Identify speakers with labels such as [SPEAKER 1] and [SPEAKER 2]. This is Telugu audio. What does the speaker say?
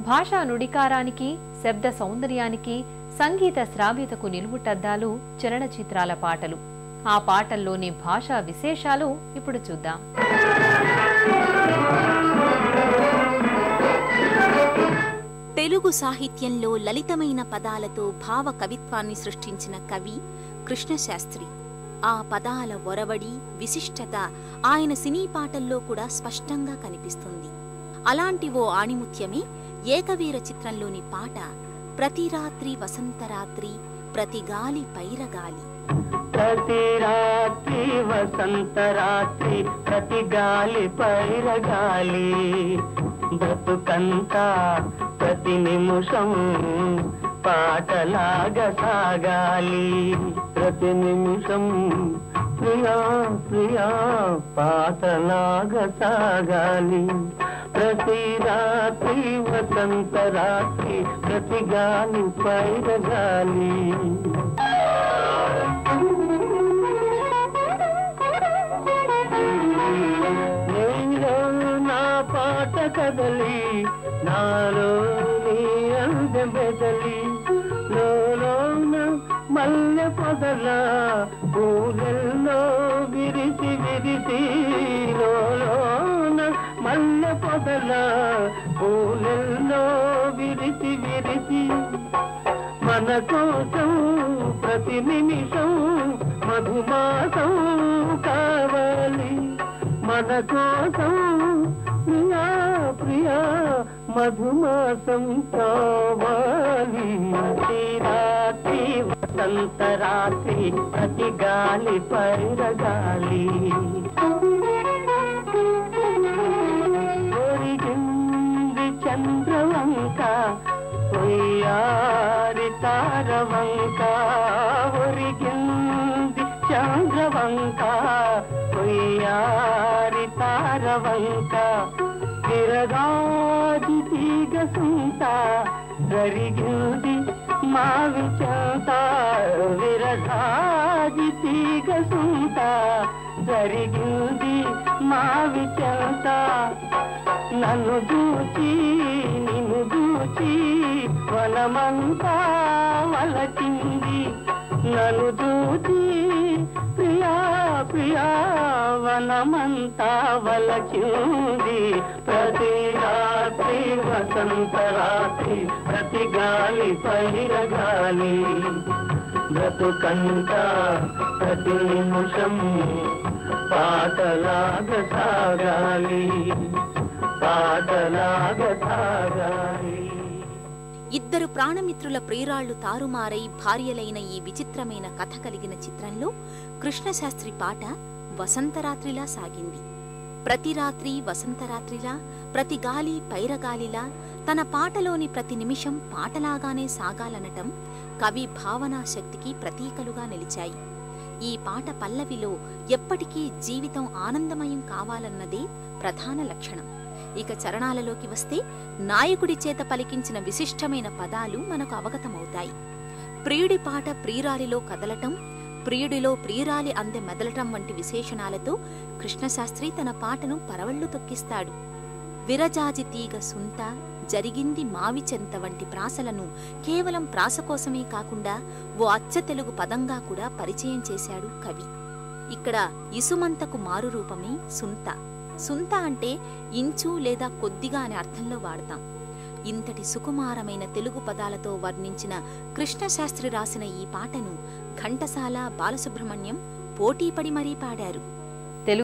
[SPEAKER 1] భాషా నుడికారానికి, శబ్ద సౌందర్యానికి, సంగీత శ్రావ్యతకు నిలువుటద్దాలు చలనచిత్రాల పాటలు. ఆ పాటల్లోని భాషా విశేషాలు ఇప్పుడు చూద్దాం.
[SPEAKER 2] తెలుగు సాహిత్యంలో లలితమైన పదాలతో భావ కవిత్వాన్ని సృష్టించిన కవి కృష్ణశాస్త్రి. ఆ పదాల ఒరవడి, విశిష్టత ఆయన సినీ పాటల్లో కూడా స్పష్టంగా కనిపిస్తుంది. అలాంటి ఓ ఆణిముత్యమే ఏకవీర చిత్రంలోని పాట ప్రతి రాత్రి వసంతరాత్రి ప్రతి గాలి పైరగాలి.
[SPEAKER 3] ప్రతి రాత్రి వసంతరాత్రి ప్రతి గాలి పైరగాలి, బ్రతుకంతా ప్రతి నిమిషం పాటలాగా సాగాలి. ప్రతి నిమిషం ప్రియా ప్రియా పాటలాగా సాగాలి. ప్రతి రాత్రి వసంతరాత్రి ప్రతి గాలి పైరగాలి. పాట కదలి నాలో నీ అందె బెదలి, లోన మల్లె పొదల పూలెల్లో విరిసి విరిసి, లోన మల్లె పొదల పూలెల్లో విరిసి విరిసి, మన కోసం ప్రతి నిమిషం మధుమాసం కావాలి. మన కోసం ప్రియా ప్రియా మధుమాసం కావాలి. ప్రతి రాత్రి వసంతరాత్రి ప్రతి గాలి పైరగాలి. ఒరిగింది చంద్రవంక ఒయ్యారి తారవంక, ఒరిగింది చంద్రవంక ఒయ్యారి తారవంక, విరగాజి తీగ సుంత జరిగింది మావి చెంత, విరగాజి తీగ సుంత జరిగింది మావి చెంత. నన్ను చూచి నిన్ను చూచి వనమంతా వలచింది, నన్ను చూచి ప్రియా ప్రియా వనమంతా వలచింది. ప్రతి రాత్రి వసంతరాత్రి ప్రతి గాలి పైరగాలి, బ్రతుకంతా ప్రతి నిమిషం పాటలాగా సాగాలి, పాటలాగా సాగాలి.
[SPEAKER 2] ఇద్దరు ప్రాణమిత్రుల ప్రియురాళ్లు తారుమారై భార్యలైన ఈ విచిత్రమైన కథ కలిగిన చిత్రంలో కృష్ణశాస్త్రి పాట వసంతరాత్రిలా సాగింది. ప్రతి రాత్రి వసంతరాత్రిలా, ప్రతి గాలి పైరగాలిలా తన పాటలోని ప్రతి నిమిషం పాటలాగానే సాగాలనటం కవి భావనా శక్తికి ప్రతీకలుగా నిలిచాయి. ఈ పాట పల్లవిలో ఎప్పటికీ జీవితం ఆనందమయం కావాలన్నదే ప్రధాన లక్షణం. ఇక చరణాలలోకి వస్తే నాయకుడి చేత పలికించిన విశిష్టమైన పదాలు మనకు అవగతమవుతాయి. ప్రియుడి పాట ప్రియురాలిలో కదలటం, ప్రియుడిలో ప్రియురాలి అందె మెదలటం వంటి విశేషణాలతో కృష్ణశాస్త్రి తన పాటను పరవళ్లు తొక్కిస్తాడు. విరజాజి తీగ సుంత జరిగింది మావి చెంత వంటి ప్రాసలను కేవలం ప్రాస కోసమే కాకుండా ఓ అచ్చ తెలుగు పదంగా కూడా పరిచయం చేశాడు కవి. ఇక్కడ ఇసుమంతకు మారు రూపమే సుంత. సుంత అంటే ఇంచు లేదా కొద్దిగా అనే అర్థంలో వాడతాం. ఇంతటి సుకుమారమైన తెలుగు పదాలతో వర్ణించిన కృష్ణశాస్త్రి రాసిన ఈ పాటను ఘంటసాల, బాలసుబ్రహ్మణ్యం పోటీపడి మరీ పాడారు.